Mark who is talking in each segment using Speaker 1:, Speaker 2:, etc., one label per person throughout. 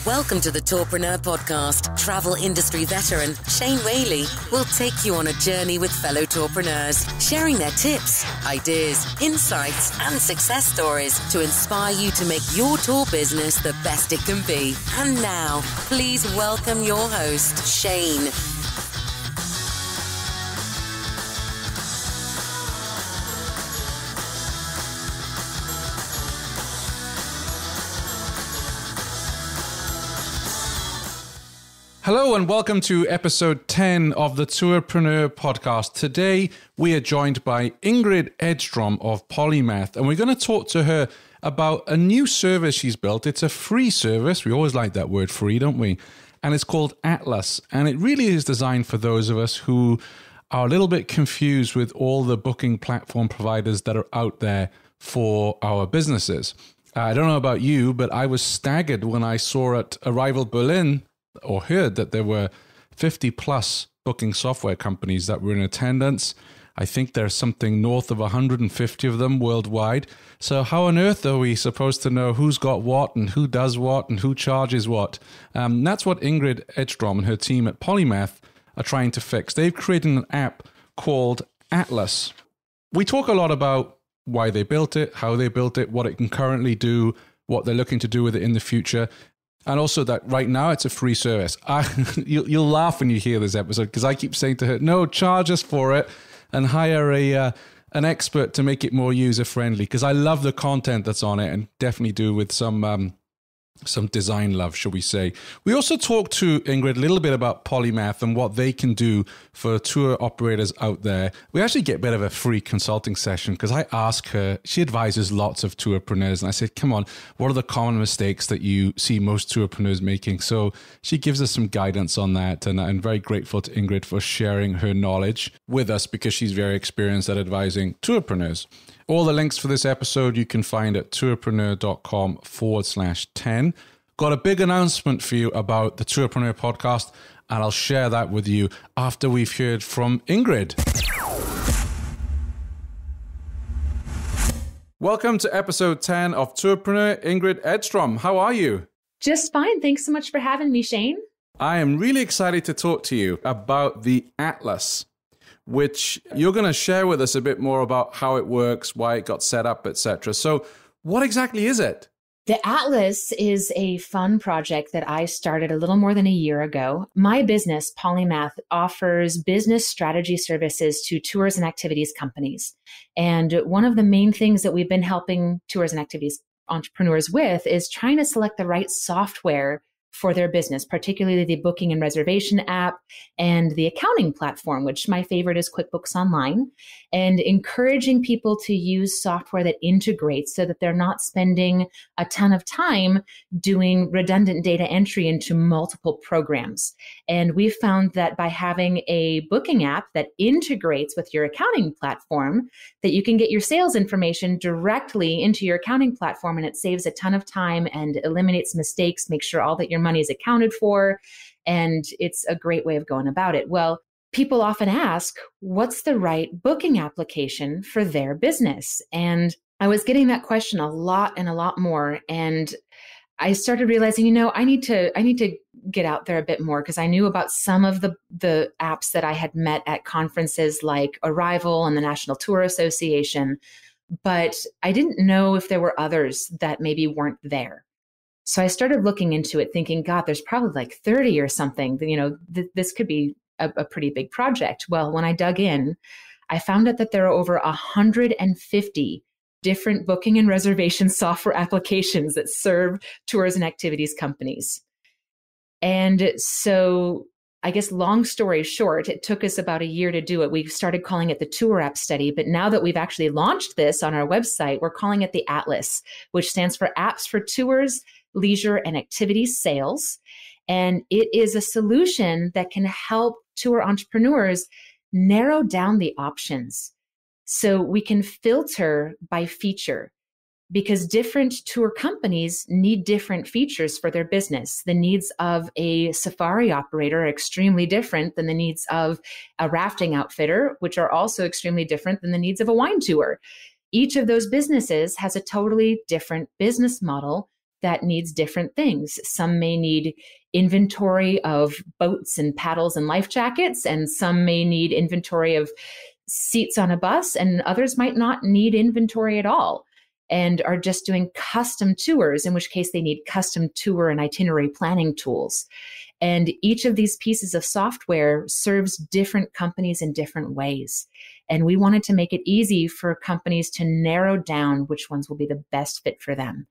Speaker 1: Welcome to the Tourpreneur Podcast. Travel industry veteran Shane Whaley will take you on a journey with fellow tourpreneurs, sharing their tips, ideas, insights, and success stories to inspire you to make your tour business the best it can be. And now, please welcome your host, Shane.
Speaker 2: Hello and welcome to episode 10 of the Tourpreneur Podcast. Today we are joined by Ingrid Edstrom of Polymath, and we're going to talk to her about a new service she's built. It's a free service. We always like that word free, don't we? And it's called Atlas, and it really is designed for those of us who are a little bit confused with all the booking platform providers that are out there for our businesses. I don't know about you, but I was staggered when I saw at Arrival Berlin or heard that there were 50 plus booking software companies that were in attendance. I think there's something north of 150 of them worldwide. So how on earth are we supposed to know who's got what and who does what and who charges what? That's what Ingrid Edstrom and her team at Polymath are trying to fix. They've created an app called Atlas. We talk a lot about why they built it, how they built it, what it can currently do, what they're looking to do with it in the future. And also that right now it's a free service. You'll laugh when you hear this episode because I keep saying to her, no, charge us for it and hire an expert to make it more user-friendly, because I love the content that's on it and definitely do with some design love, shall we say. We also talked to Ingrid a little bit about Polymath and what they can do for tour operators out there. We actually get a bit of a free consulting session because I ask her, she advises lots of tourpreneurs, and I said, come on, what are the common mistakes that you see most tourpreneurs making? So she gives us some guidance on that, and I'm very grateful to Ingrid for sharing her knowledge with us because she's very experienced at advising tourpreneurs. All the links for this episode you can find at tourpreneur.com/10. Got a big announcement for you about the Tourpreneur Podcast, and I'll share that with you after we've heard from Ingrid. Welcome to episode 10 of Tourpreneur. Ingrid Edstrom, how are you?
Speaker 3: Just fine. Thanks so much for having me, Shane.
Speaker 2: I am really excited to talk to you about the Atlas, which you're going to share with us a bit more about how it works, why it got set up, etc. So what exactly is it?
Speaker 3: The Atlas is a fun project that I started a little more than a year ago. My business, Polymath, offers business strategy services to tours and activities companies. And one of the main things that we've been helping tours and activities entrepreneurs with is trying to select the right software for their business, particularly the booking and reservation app and the accounting platform, which my favorite is QuickBooks Online, and encouraging people to use software that integrates so that they're not spending a ton of time doing redundant data entry into multiple programs. And we've found that by having a booking app that integrates with your accounting platform, that you can get your sales information directly into your accounting platform, and it saves a ton of time and eliminates mistakes, make sure all that your money is accounted for, and it's a great way of going about it. Well, people often ask, what's the right booking application for their business? And I was getting that question a lot and a lot more. And I started realizing, I need to get out there a bit more, because I knew about some of the apps that I had met at conferences like Arrival and the National Tour Association, but I didn't know if there were others that maybe weren't there. So I started looking into it thinking, God, there's probably like 30 or something. This could be a pretty big project. Well, when I dug in, I found out that there are over 150 different booking and reservation software applications that serve tours and activities companies. And so I guess long story short, it took us about a year to do it. We started calling it the Tour App Study, but now that we've actually launched this on our website, we're calling it the Atlas, which stands for Apps for Tours, Leisure, and Activities Sales. And it is a solution that can help tour entrepreneurs narrow down the options. So we can filter by feature, because different tour companies need different features for their business. The needs of a safari operator are extremely different than the needs of a rafting outfitter, which are also extremely different than the needs of a wine tour. Each of those businesses has a totally different business model that needs different things. Some may need inventory of boats and paddles and life jackets, and some may need inventory of seats on a bus, and others might not need inventory at all and are just doing custom tours, in which case they need custom tour and itinerary planning tools. And each of these pieces of software serves different companies in different ways. And we wanted to make it easy for companies to narrow down which ones will be the best fit for them.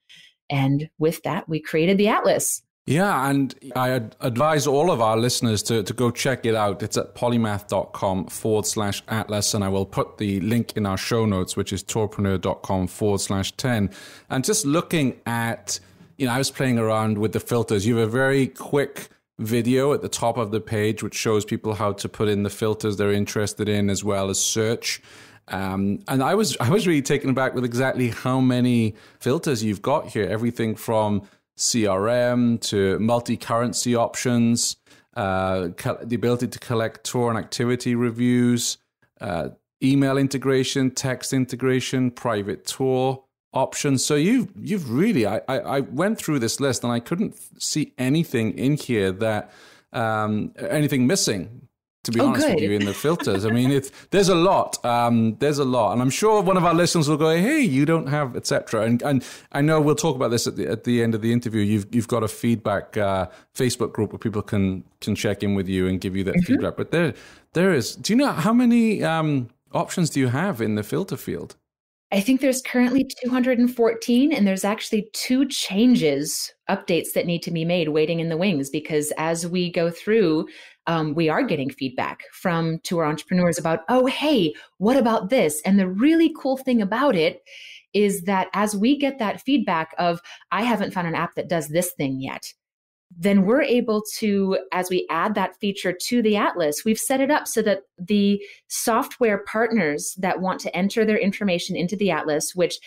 Speaker 3: And with that, we created the Atlas.
Speaker 2: Yeah, and I advise all of our listeners to go check it out. It's at polymath.com/atlas, and I will put the link in our show notes, which is tourpreneur.com/10. And just looking at, I was playing around with the filters. You have a very quick video at the top of the page, which shows people how to put in the filters they're interested in, as well as search. And I was really taken aback with exactly how many filters you've got here. Everything from CRM to multi-currency options, the ability to collect tour and activity reviews, email integration, text integration, private tour options. So you've really, I went through this list and I couldn't see anything in here that anything missing, to be honest with you, in the filters. I mean, there's a lot. And I'm sure one of our listeners will go, hey, you don't have, etc. And I know we'll talk about this at the end of the interview. You've got a feedback Facebook group where people can check in with you and give you that feedback. But there is, do you know how many options do you have in the filter field?
Speaker 3: I think there's currently 214, and there's actually 2 updates that need to be made waiting in the wings, because as we go through, we are getting feedback from tour entrepreneurs about, oh, hey, what about this? And the really cool thing about it is that as we get that feedback of, I haven't found an app that does this thing yet, then we're able to, as we add that feature to the Atlas, we've set it up so that the software partners that want to enter their information into the Atlas, which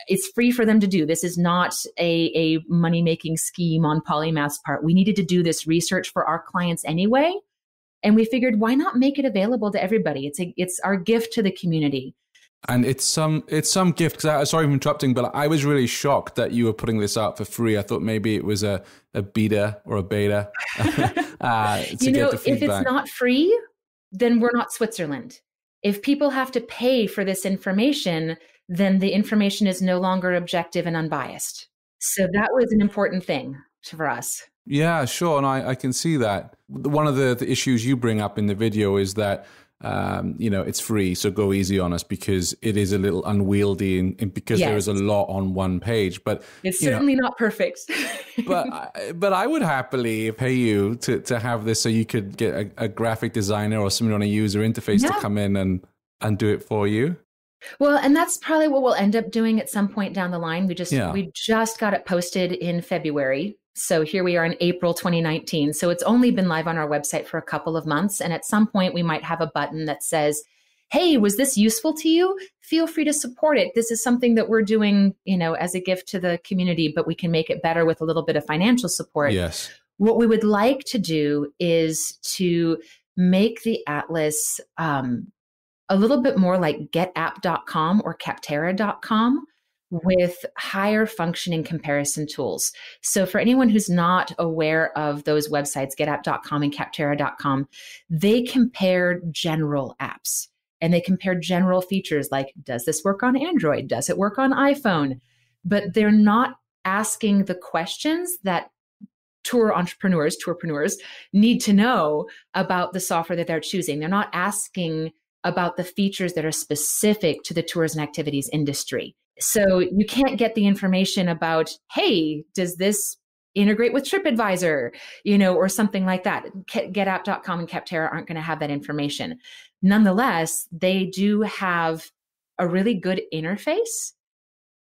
Speaker 3: it's free for them to do. This is not a money-making scheme on Polymath's part. We needed to do this research for our clients anyway. And we figured, why not make it available to everybody? It's our gift to the community.
Speaker 2: And it's some gift, because sorry for interrupting, but I was really shocked that you were putting this out for free. I thought maybe it was a beta or a beta to get the feedback. If it's not free,
Speaker 3: then we're not Switzerland. If people have to pay for this information, then the information is no longer objective and unbiased. So that was an important thing for us.
Speaker 2: Yeah, sure. And I can see that. One of the issues you bring up in the video is that it's free, so go easy on us, because it is a little unwieldy and because there is a lot on one page. But
Speaker 3: it's certainly not perfect.
Speaker 2: but I would happily pay you to have this, so you could get a graphic designer or someone on a user interface to come in and do it for you.
Speaker 3: Well, and that's probably what we'll end up doing at some point down the line. We just got it posted in February. So here we are in April 2019. So it's only been live on our website for a couple of months. And at some point we might have a button that says, hey, was this useful to you? Feel free to support it. This is something that we're doing, as a gift to the community, but we can make it better with a little bit of financial support.
Speaker 2: Yes.
Speaker 3: What we would like to do is to make the Atlas a little bit more like getapp.com or capterra.com, with higher functioning comparison tools. So for anyone who's not aware of those websites, getapp.com and capterra.com, they compare general apps and they compare general features like, does this work on Android? Does it work on iPhone? But they're not asking the questions that tourpreneurs need to know about the software that they're choosing. They're not asking about the features that are specific to the tours and activities industry. So you can't get the information about, hey, does this integrate with TripAdvisor, or something like that. Getapp.com and Capterra aren't going to have that information. Nonetheless, they do have a really good interface.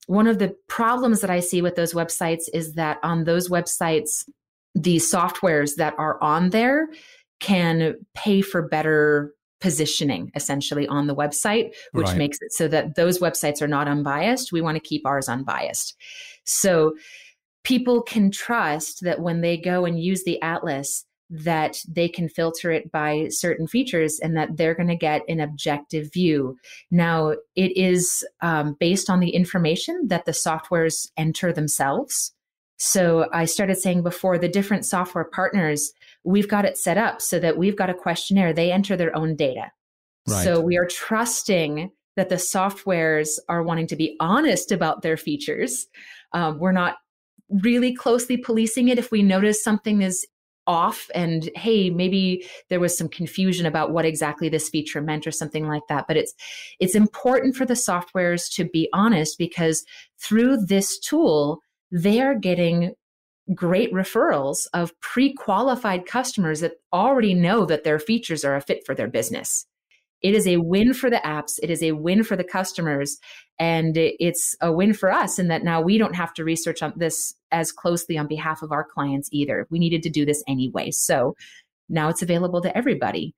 Speaker 3: One of the problems that I see with those websites is that on those websites, the softwares that are on there can pay for better positioning essentially on the website, which makes it so that those websites are not unbiased. We want to keep ours unbiased. So people can trust that when they go and use the Atlas, that they can filter it by certain features and that they're going to get an objective view. Now, it is based on the information that the softwares enter themselves. So I started saying before, the different software partners, we've got it set up so that we've got a questionnaire. They enter their own data.
Speaker 2: Right.
Speaker 3: So we are trusting that the softwares are wanting to be honest about their features. We're not really closely policing it if we notice something is off and, hey, maybe there was some confusion about what exactly this feature meant or something like that. But it's important for the softwares to be honest, because through this tool, they are getting great referrals of pre-qualified customers that already know that their features are a fit for their business. It is a win for the apps. It is a win for the customers. And it's a win for us in that now we don't have to research on this as closely on behalf of our clients either. We needed to do this anyway. So now it's available to everybody.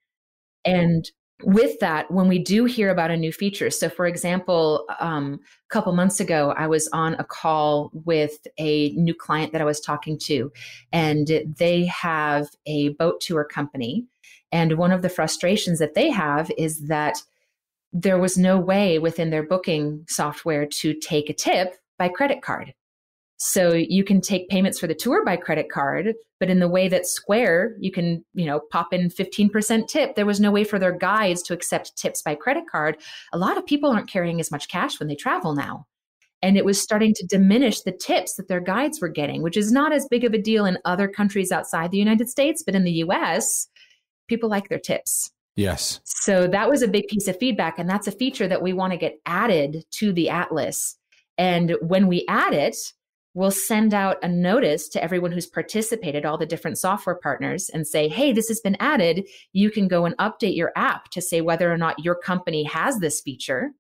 Speaker 3: And with that, when we do hear about a new feature, so for example, a couple months ago, I was on a call with a new client that I was talking to, and they have a boat tour company. And one of the frustrations that they have is that there was no way within their booking software to take a tip by credit card. So you can take payments for the tour by credit card, but in the way that Square, you can, pop in 15% tip. There was no way for their guides to accept tips by credit card. A lot of people aren't carrying as much cash when they travel now. And it was starting to diminish the tips that their guides were getting, which is not as big of a deal in other countries outside the United States. But in the US, people like their tips.
Speaker 2: Yes.
Speaker 3: So that was a big piece of feedback. And that's a feature that we want to get added to the Atlas. And when we add it, we'll send out a notice to everyone who's participated, all the different software partners, and say, hey, this has been added. You can go and update your app to say whether or not your company has this feature.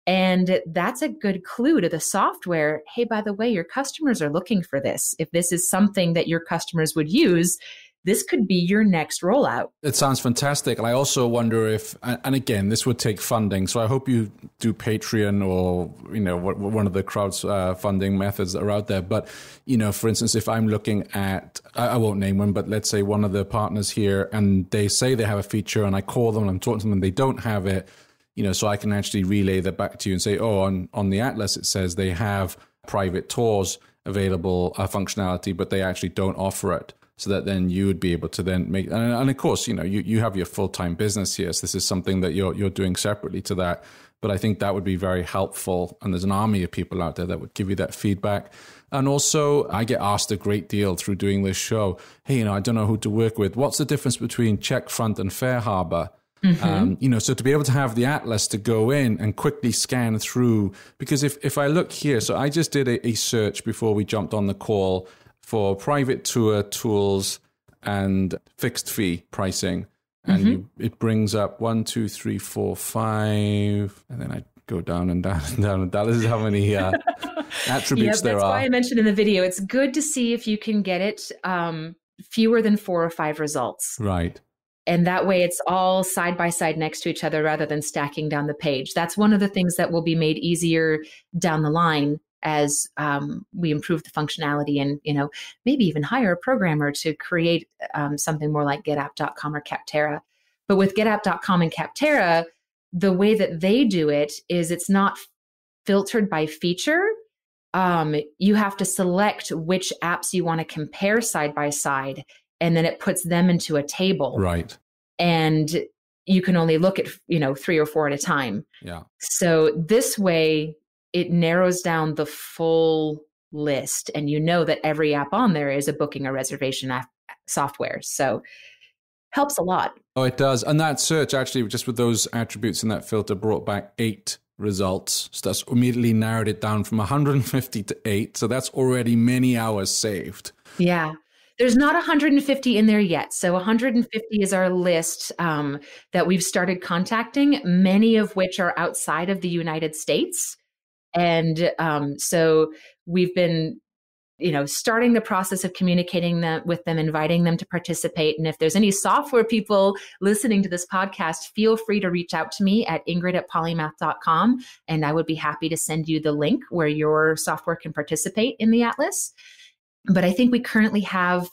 Speaker 3: And that's a good clue to the software. Hey, by the way, your customers are looking for this. If this is something that your customers would use, this could be your next rollout.
Speaker 2: It sounds fantastic. And I also wonder if, and again, this would take funding. So I hope you do Patreon or, one of the crowdfunding methods that are out there. But, for instance, if I'm looking at, I won't name one, but let's say one of the partners here and they say they have a feature and I call them and I'm talking to them and they don't have it, so I can actually relay that back to you and say, oh, on the Atlas, it says they have private tours available functionality, but they actually don't offer it. So that then you would be able to then make, and of course, you have your full-time business here. So this is something that you're doing separately to that. But I think that would be very helpful. And there's an army of people out there that would give you that feedback. And also I get asked a great deal through doing this show, hey, I don't know who to work with. What's the difference between Checkfront and Fair Harbor? Mm-hmm. So to be able to have the Atlas to go in and quickly scan through, because if I look here, so I just did a search before we jumped on the call for private tour tools and fixed fee pricing. And it brings up 1, 2, 3, 4, 5. And then I go down and down and down and down. This is how many attributes there are.
Speaker 3: That's why I mentioned in the video, it's good to see if you can get it fewer than 4 or 5 results.
Speaker 2: Right.
Speaker 3: And that way it's all side by side next to each other rather than stacking down the page. That's one of the things that will be made easier down the line as we improve the functionality and, maybe even hire a programmer to create something more like GetApp.com or Capterra. But with GetApp.com and Capterra, the way that they do it is it's not filtered by feature. You have to select which apps you want to compare side by side, and then it puts them into a table.
Speaker 2: Right.
Speaker 3: And you can only look at, 3 or 4 at a time.
Speaker 2: Yeah.
Speaker 3: So this way, it narrows down the full list, and that every app on there is a booking or reservation app software. So helps a lot.
Speaker 2: Oh, it does. And that search actually, just with those attributes in that filter, brought back 8 results. So that's immediately narrowed it down from 150 to 8. So that's already many hours saved.
Speaker 3: Yeah. There's not 150 in there yet. So 150 is our list that we've started contacting, many of which are outside of the United States. And so we've been, starting the process of communicating with them, inviting them to participate. And if there's any software people listening to this podcast, feel free to reach out to me at ingrid@polymath.com. And I would be happy to send you the link where your software can participate in the Atlas. But I think we currently have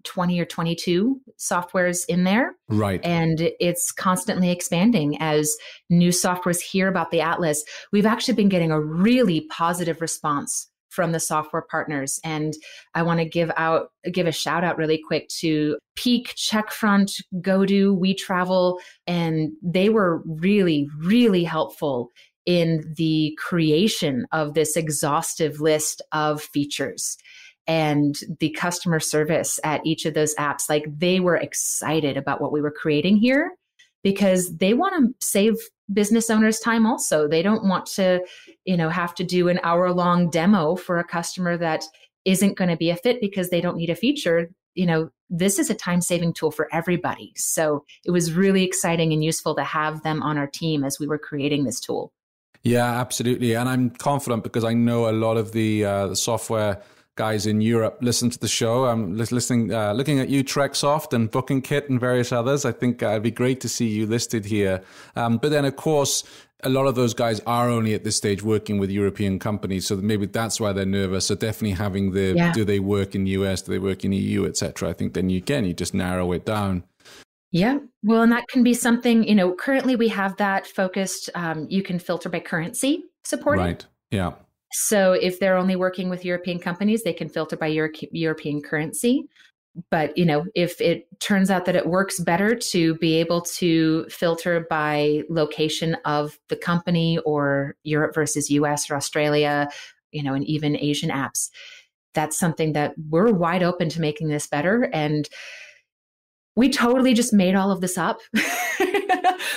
Speaker 3: 20 or 22 softwares in there.
Speaker 2: Right.
Speaker 3: And it's constantly expanding as new softwares hear about the Atlas. We've actually been getting a really positive response from the software partners. And I want to give a shout out really quick to Peak, Checkfront, GoDo, WeTravel. And they were really, really helpful in the creation of this exhaustive list of features. And the customer service at each of those apps, like they were excited about what we were creating here because they want to save business owners time also. They don't want to, have to do an hour-long demo for a customer that isn't going to be a fit because they don't need a feature. This is a time-saving tool for everybody. So it was really exciting and useful to have them on our team as we were creating this tool.
Speaker 2: Yeah, absolutely. And I'm confident because I know a lot of the software guys in Europe listen to the show. I'm looking at you, TrekSoft and Booking Kit and various others. I think it'd be great to see you listed here. But then, of course, a lot of those guys are only at this stage working with European companies. So maybe that's why they're nervous. So definitely having do they work in US, do they work in EU, etc. I think then you just narrow it down.
Speaker 3: Yeah. Well, and that can be something, currently we have that focused. You can filter by currency supported.
Speaker 2: Right. Yeah.
Speaker 3: So if they're only working with European companies, they can filter by European currency. But, if it turns out that it works better to be able to filter by location of the company or Europe versus US or Australia, and even Asian apps, that's something that we're wide open to making this better. And we totally just made all of this up.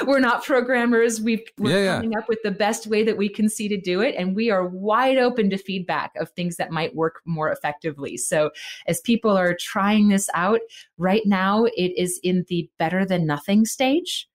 Speaker 3: We're not programmers. We're coming up with the best way that we can see to do it. And we are wide open to feedback of things that might work more effectively. So as people are trying this out right now, it is in the better than nothing stage.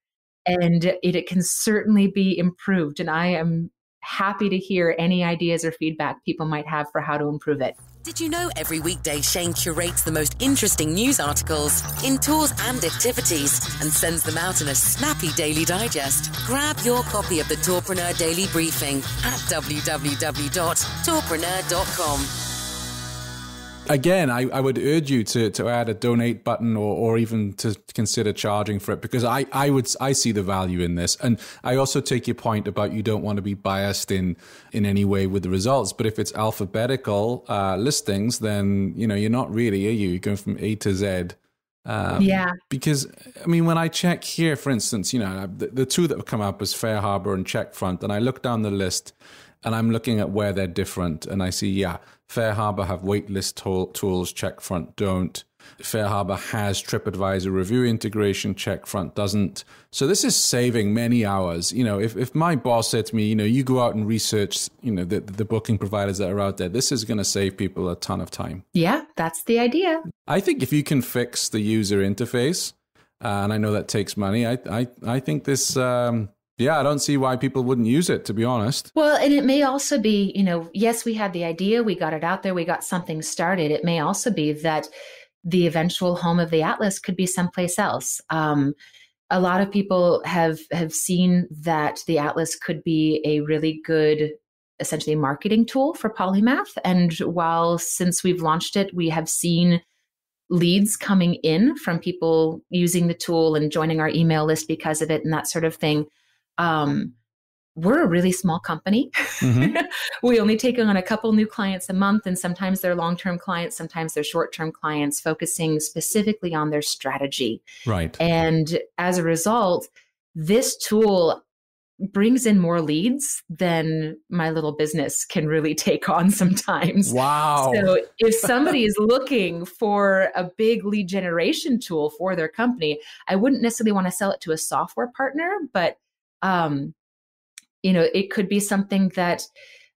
Speaker 3: And it can certainly be improved. And I am happy to hear any ideas or feedback people might have for how to improve it.
Speaker 1: Did you know every weekday Shane curates the most interesting news articles in tours and activities and sends them out in a snappy daily digest? Grab your copy of the Tourpreneur Daily Briefing at www.tourpreneur.com.
Speaker 2: Again, I would urge you to add a donate button or even to consider charging for it, because I see the value in this. And I also take your point about you don't want to be biased in any way with the results. But if it's alphabetical listings, then, you're not really, are you? You're going from A to Z. Because, when I check here, for instance, the two that have come up is Fair Harbor and Checkfront. And I look down the list and I'm looking at where they're different. And I see, Fair Harbor have waitlist tools, Checkfront don't. Fair Harbor has TripAdvisor review integration, Checkfront doesn't. So this is saving many hours. If my boss said to me, you go out and research, the booking providers that are out there, this is going to save people a ton of time.
Speaker 3: Yeah, that's the idea.
Speaker 2: I think if you can fix the user interface, and I know that takes money, I think this... I don't see why people wouldn't use it, to be honest.
Speaker 3: Well, and it may also be, yes, we had the idea, we got it out there, we got something started. It may also be that the eventual home of the Atlas could be someplace else. A lot of people have seen that the Atlas could be a really good, essentially, marketing tool for Polymath. And since we've launched it, we have seen leads coming in from people using the tool and joining our email list because of it and that sort of thing. We're a really small company. Mm-hmm. We only take on a couple new clients a month, and sometimes they're long-term clients, sometimes they're short-term clients, focusing specifically on their strategy.
Speaker 2: Right.
Speaker 3: And as a result, this tool brings in more leads than my little business can really take on sometimes.
Speaker 2: Wow.
Speaker 3: So if somebody is looking for a big lead generation tool for their company, I wouldn't necessarily want to sell it to a software partner, but it could be something that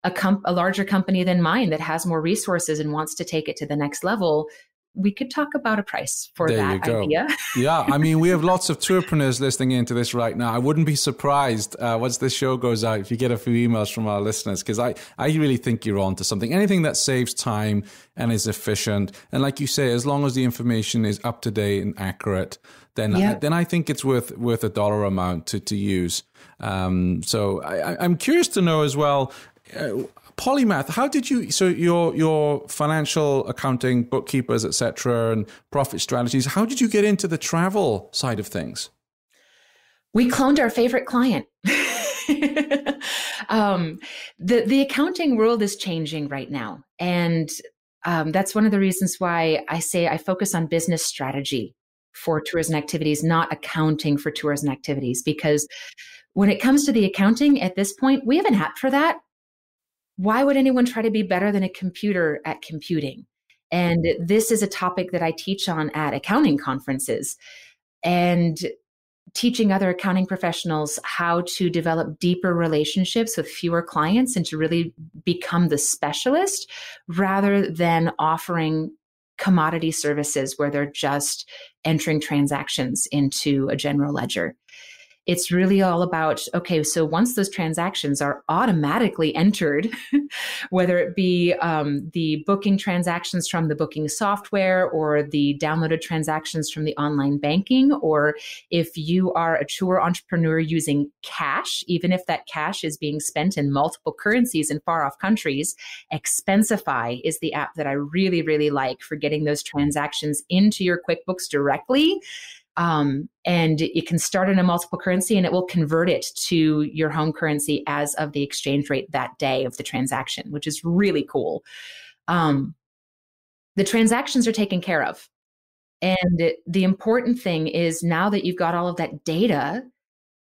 Speaker 3: a larger company than mine that has more resources and wants to take it to the next level. We could talk about a price for that idea.
Speaker 2: Yeah. We have lots of tourpreneurs listening into this right now. I wouldn't be surprised once this show goes out if you get a few emails from our listeners, because I really think you're onto something. Anything that saves time and is efficient. And like you say, as long as the information is up to date and accurate, then I think it's worth a dollar amount to use. So I'm curious to know as well, Polymath, how did you, so your financial accounting, bookkeepers, etc., and profit strategies, how did you get into the travel side of things?
Speaker 3: We cloned our favorite client. The accounting world is changing right now. And that's one of the reasons why I say I focus on business strategy for tours and activities, not accounting for tours and activities. Because when it comes to the accounting at this point, we have an app for that. Why would anyone try to be better than a computer at computing? And this is a topic that I teach on at accounting conferences, and teaching other accounting professionals how to develop deeper relationships with fewer clients and to really become the specialist rather than offering commodity services where they're just entering transactions into a general ledger. It's really all about, okay, so once those transactions are automatically entered, whether it be the booking transactions from the booking software or the downloaded transactions from the online banking, or if you are a tour entrepreneur using cash, even if that cash is being spent in multiple currencies in far off countries, Expensify is the app that I really, really like for getting those transactions into your QuickBooks directly. And you can start in a multiple currency and it will convert it to your home currency as of the exchange rate that day of the transaction, which is really cool. The transactions are taken care of. And the important thing is, now that you've got all of that data,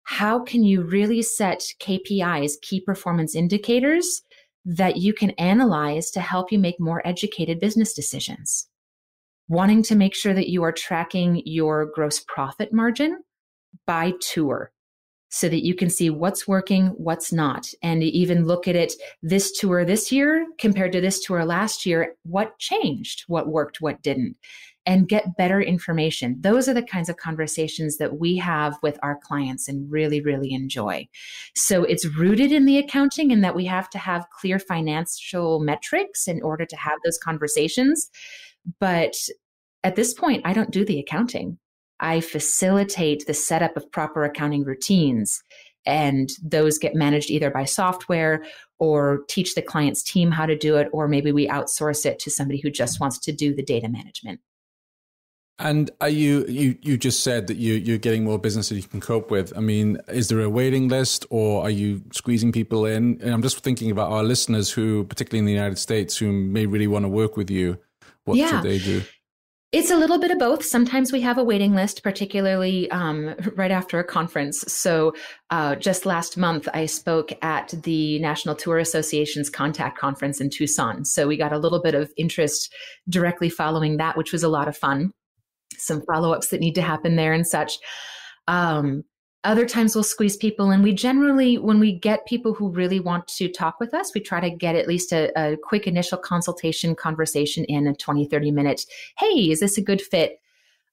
Speaker 3: how can you really set KPIs, key performance indicators, that you can analyze to help you make more educated business decisions? Wanting to make sure that you are tracking your gross profit margin by tour so that you can see what's working, what's not, and even look at it, this tour this year compared to this tour last year, what changed, what worked, what didn't, and get better information. Those are the kinds of conversations that we have with our clients and really, really enjoy. So it's rooted in the accounting, in that we have to have clear financial metrics in order to have those conversations. But at this point, I don't do the accounting. I facilitate the setup of proper accounting routines, and those get managed either by software or teach the client's team how to do it, or maybe we outsource it to somebody who just wants to do the data management.
Speaker 2: And are you just said that you're getting more business that you can cope with. I mean, is there a waiting list, or are you squeezing people in? And I'm just thinking about our listeners who, particularly in the United States, who may really want to work with you. What should they do?
Speaker 3: It's a little bit of both. Sometimes we have a waiting list, particularly right after a conference. So just last month, I spoke at the National Tour Association's Contact Conference in Tucson. So we got a little bit of interest directly following that, which was a lot of fun. Some follow-ups that need to happen there and such. Other times we'll squeeze people, and we generally, when we get people who really want to talk with us, we try to get at least a quick initial conversation in a 20, 30 minute, hey, is this a good fit?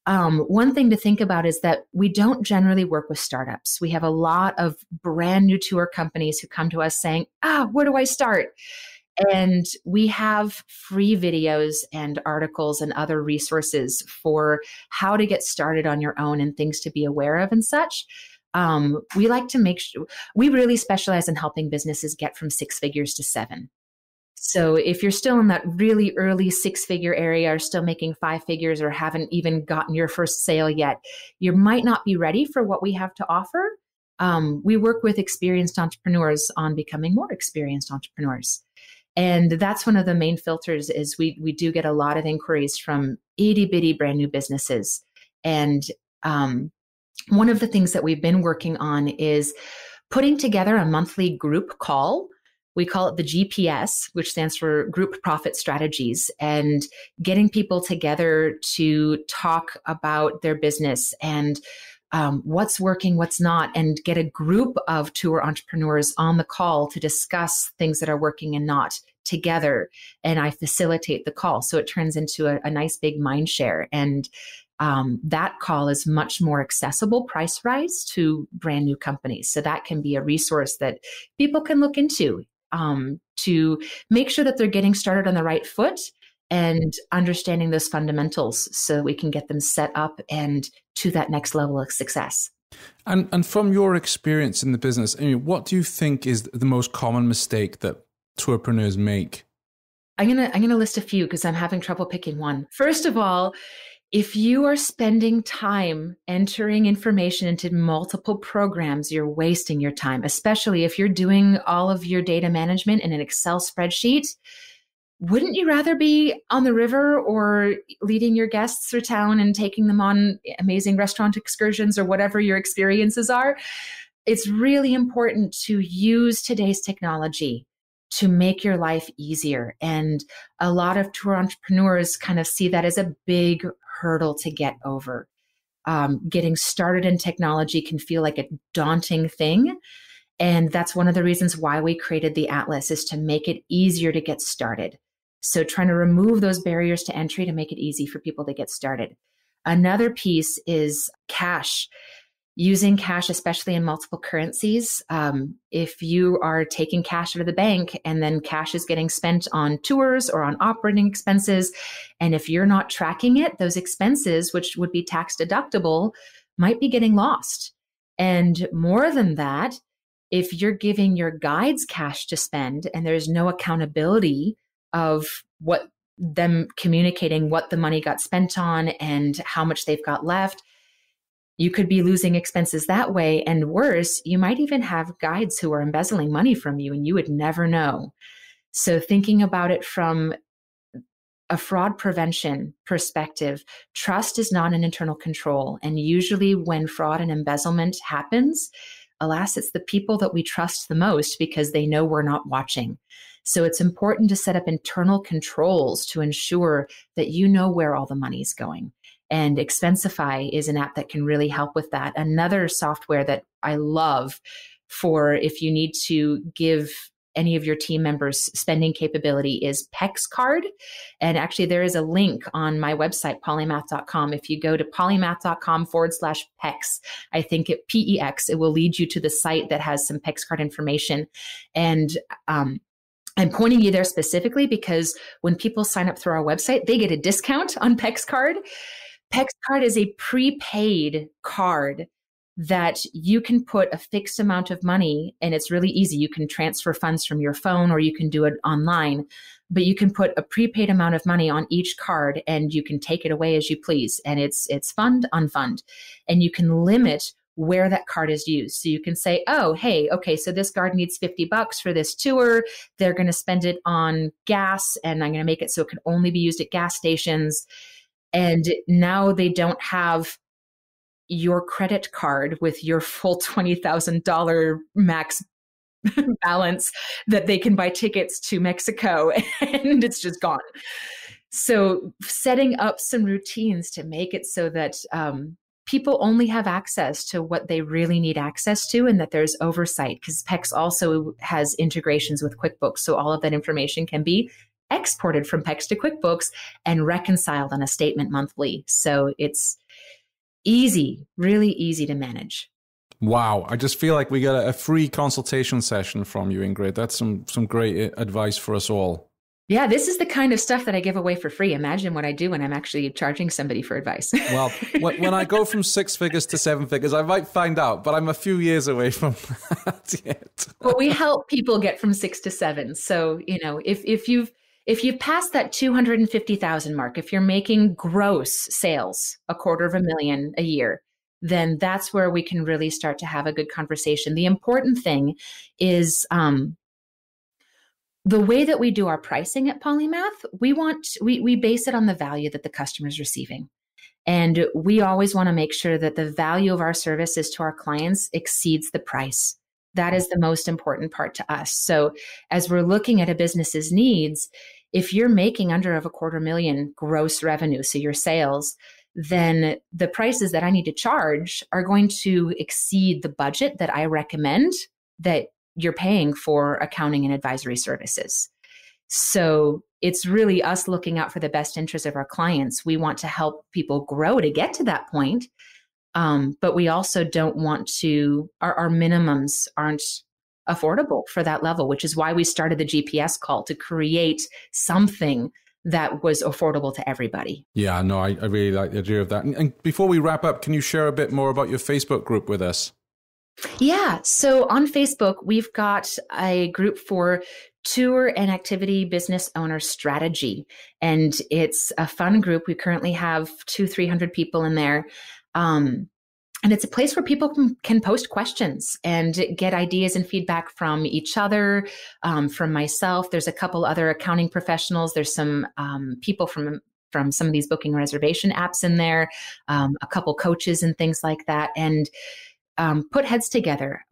Speaker 3: One thing to think about is that we don't generally work with startups. We have a lot of brand new tour companies who come to us saying, where do I start? And we have free videos and articles and other resources for how to get started on your own and things to be aware of and such. We like to make sure, we really specialize in helping businesses get from 6 figures to 7. So if you're still in that really early 6-figure area, or still making 5 figures, or haven't even gotten your first sale yet, you might not be ready for what we have to offer. We work with experienced entrepreneurs on becoming more experienced entrepreneurs. And that's one of the main filters, is we do get a lot of inquiries from itty bitty brand new businesses. And one of the things that we've been working on is putting together a monthly group call. We call it the GPS, which stands for Group Profit Strategies, and getting people together to talk about their business and what's working, what's not, and get a group of tour entrepreneurs on the call to discuss things that are working and not together. And I facilitate the call. So it turns into a nice big mind share. And that call is much more accessible price-wise to brand new companies. So that can be a resource that people can look into to make sure that they're getting started on the right foot and understanding those fundamentals, so we can get them set up and to that next level of success.
Speaker 2: And from your experience in the business, I mean, what do you think is the most common mistake that tourpreneurs make?
Speaker 3: I'm gonna list a few because I'm having trouble picking one. First of all, If you are spending time entering information into multiple programs, you're wasting your time, especially if you're doing all of your data management in an Excel spreadsheet. Wouldn't you rather be on the river or leading your guests through town and taking them on amazing restaurant excursions or whatever your experiences are? It's really important to use today's technology to make your life easier. And a lot of tour entrepreneurs kind of see that as a big hurdle to get over. Getting started in technology can feel like a daunting thing. And that's one of the reasons why we created the Atlas, is to make it easier to get started. So trying to remove those barriers to entry to make it easy for people to get started. Another piece is cash. Using cash, especially in multiple currencies. If you are taking cash out of the bank and then cash is getting spent on tours or on operating expenses, and if you're not tracking it, those expenses, which would be tax deductible, might be getting lost. And more than that, if you're giving your guides cash to spend and there's no accountability of what them communicating what the money got spent on and how much they've got left, you could be losing expenses that way. And worse, you might even have guides who are embezzling money from you and you would never know. So thinking about it from a fraud prevention perspective, trust is not an internal control. And usually when fraud and embezzlement happens, alas, it's the people that we trust the most because they know we're not watching. So it's important to set up internal controls to ensure that you know where all the money is going. And Expensify is an app that can really help with that. Another software that I love for if you need to give any of your team members spending capability is PEX Card. And actually there is a link on my website, polymath.com. If you go to polymath.com/PEX, I think it PEX, it will lead you to the site that has some PEX Card information. And I'm pointing you there specifically because when people sign up through our website, they get a discount on PEX Card. PEX Card is a prepaid card that you can put a fixed amount of money, and it's really easy. You can transfer funds from your phone or you can do it online, but you can put a prepaid amount of money on each card and you can take it away as you please. And it's fund, unfund, and you can limit where that card is used. So you can say, oh, hey, okay, so this guard needs $50 for this tour. They're going to spend it on gas and I'm going to make it so it can only be used at gas stations. And now they don't have your credit card with your full $20,000 max balance that they can buy tickets to Mexico and it's just gone. So setting up some routines to make it so that people only have access to what they really need access to and that there's oversight, because PEX also has integrations with QuickBooks. So all of that information can be exported from PEX to QuickBooks and reconciled on a statement monthly. So it's easy, really easy to manage.
Speaker 2: Wow. I just feel like we got a free consultation session from you, Ingrid. That's some great advice for us all.
Speaker 3: Yeah, this is the kind of stuff that I give away for free. Imagine what I do when I'm actually charging somebody for advice.
Speaker 2: Well, when I go from 6 figures to 7 figures, I might find out, but I'm a few years away from that yet.
Speaker 3: Well, we help people get from 6 to 7. So, if you've passed that 250,000 mark, if you're making gross sales, $250,000 a year, then that's where we can really start to have a good conversation. The important thing is the way that we do our pricing at Polymath, we base it on the value that the customer is receiving. And we always want to make sure that the value of our services to our clients exceeds the price. That is the most important part to us. So as we're looking at a business's needs, if you're making under of $250,000 gross revenue, so your sales, then the prices that I need to charge are going to exceed the budget that I recommend that you're paying for accounting and advisory services. So it's really us looking out for the best interest of our clients. We want to help people grow to get to that point. But we also don't want to, our minimums aren't affordable for that level, which is why we started the GPS call, to create something that was affordable to everybody.
Speaker 2: Yeah, no, I really like the idea of that. And before we wrap up, can you share a bit more about your Facebook group with us?
Speaker 3: Yeah. So on Facebook, we've got a group for Tour and Activity Business Owner Strategy. And it's a fun group. We currently have 200-300 people in there. And it's a place where people can post questions and get ideas and feedback from each other, from myself. There's a couple other accounting professionals. There's some people from some of these booking reservation apps in there, a couple coaches and things like that, and put heads together.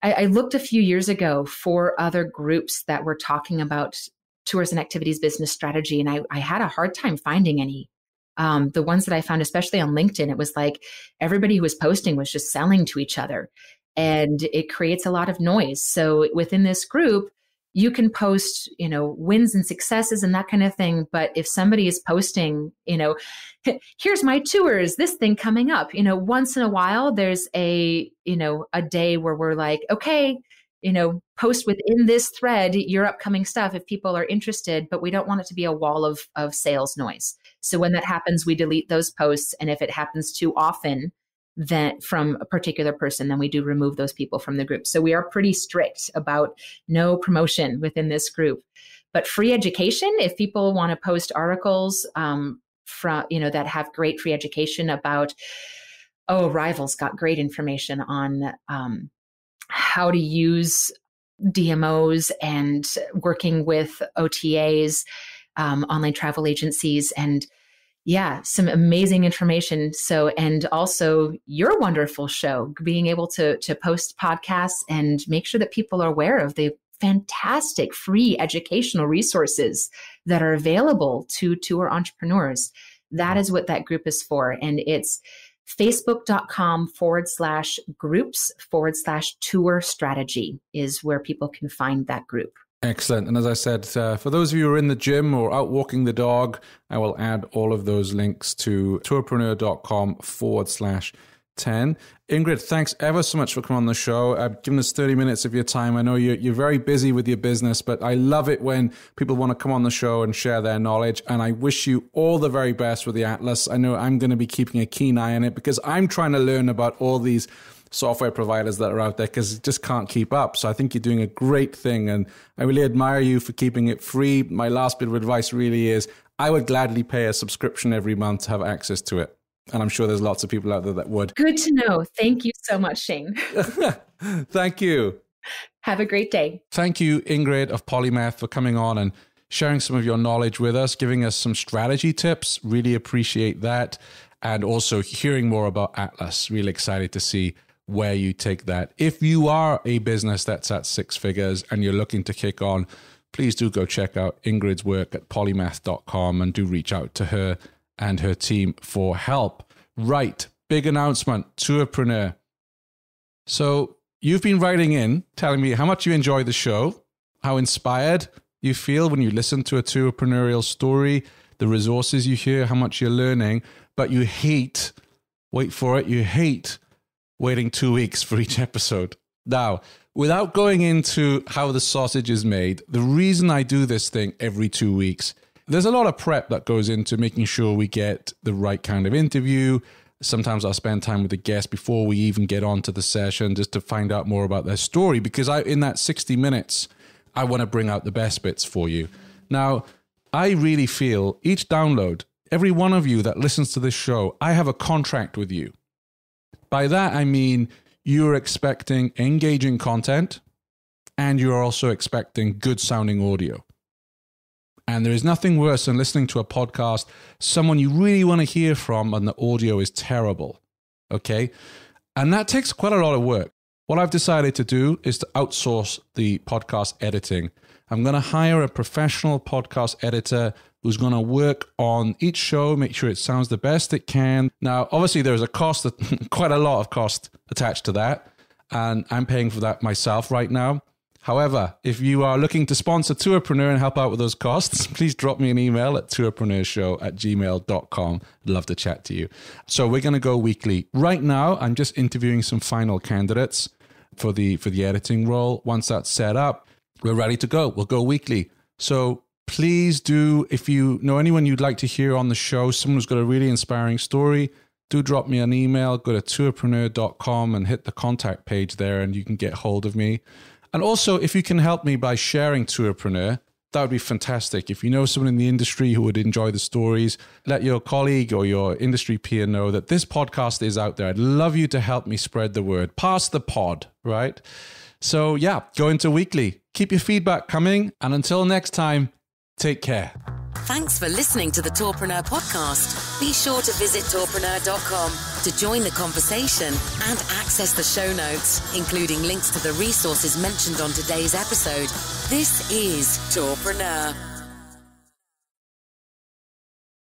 Speaker 3: I looked a few years ago for other groups that were talking about tours and activities business strategy, and I had a hard time finding any. The ones that I found, especially on LinkedIn, it was like everybody who was posting was just selling to each other, and it creates a lot of noise. So within this group, you can post, wins and successes and that kind of thing. But if somebody is posting, here's my tours, this thing coming up, once in a while, there's a day where we're like, okay, post within this thread your upcoming stuff if people are interested, but we don't want it to be a wall of sales noise. So when that happens, we delete those posts. And if it happens too often then from a particular person, then we do remove those people from the group. So we are pretty strict about no promotion within this group. But free education, if people want to post articles that have great free education about, Rivals got great information on how to use DMOs and working with OTAs, online travel agencies, and some amazing information. So, and also your wonderful show, being able to post podcasts and make sure that people are aware of the fantastic free educational resources that are available to tour entrepreneurs. That is what that group is for. And it's facebook.com/groups/tour strategy is where people can find that group.
Speaker 2: Excellent. And as I said, for those of you who are in the gym or out walking the dog, I will add all of those links to tourpreneur.com/10. Ingrid, thanks ever so much for coming on the show. Giving us 30 minutes of your time. I know you're very busy with your business, but I love it when people want to come on the show and share their knowledge. And I wish you all the very best with the Atlas. I know I'm going to be keeping a keen eye on it because I'm trying to learn about all these software providers that are out there because it just can't keep up. So I think you're doing a great thing, and I really admire you for keeping it free. My last bit of advice really is I would gladly pay a subscription every month to have access to it. And I'm sure there's lots of people out there that would.
Speaker 3: Good to know. Thank you so much, Shane.
Speaker 2: Thank you.
Speaker 3: Have a great day.
Speaker 2: Thank you, Ingrid of Polymath, for coming on and sharing some of your knowledge with us, giving us some strategy tips. Really appreciate that. And also hearing more about Atlas. Really excited to see where you take that. If you are a business that's at six figures and you're looking to kick on, please do go check out Ingrid's work at polymath.com and do reach out to her and her team for help. Right, big announcement, Tourpreneur. So you've been writing in, telling me how much you enjoy the show, how inspired you feel when you listen to a tourpreneurial story, the resources you hear, how much you're learning, but you hate, wait for it, you hate waiting 2 weeks for each episode. Now, without going into how the sausage is made, the reason I do this thing every 2 weeks, there's a lot of prep that goes into making sure we get the right kind of interview. Sometimes I'll spend time with the guest before we even get onto the session just to find out more about their story, because in that 60 minutes, I want to bring out the best bits for you. Now, I really feel each download, every one of you that listens to this show, I have a contract with you. By that, I mean you're expecting engaging content and you're also expecting good sounding audio. And there is nothing worse than listening to a podcast, someone you really want to hear from, and the audio is terrible. Okay? And that takes quite a lot of work. What I've decided to do is to outsource the podcast editing. I'm going to hire a professional podcast editor who's going to work on each show, make sure it sounds the best it can. Now, obviously, there's a cost, quite a lot of cost attached to that, and I'm paying for that myself right now. However, if you are looking to sponsor Tourpreneur and help out with those costs, please drop me an email at tourpreneurshow@gmail.com. I'd love to chat to you. So we're going to go weekly. Right now, I'm just interviewing some final candidates for the editing role. Once that's set up, we're ready to go. We'll go weekly. So please do, if you know anyone you'd like to hear on the show, someone who's got a really inspiring story, do drop me an email. Go to tourpreneur.com and hit the contact page there and you can get hold of me. And also, if you can help me by sharing Tourpreneur, that would be fantastic. If you know someone in the industry who would enjoy the stories, let your colleague or your industry peer know that this podcast is out there. I'd love you to help me spread the word. Pass the pod, right? So yeah, go into weekly. Keep your feedback coming. And until next time, take care.
Speaker 1: Thanks for listening to the Tourpreneur Podcast. Be sure to visit tourpreneur.com to join the conversation and access the show notes, including links to the resources mentioned on today's episode. This is Tourpreneur.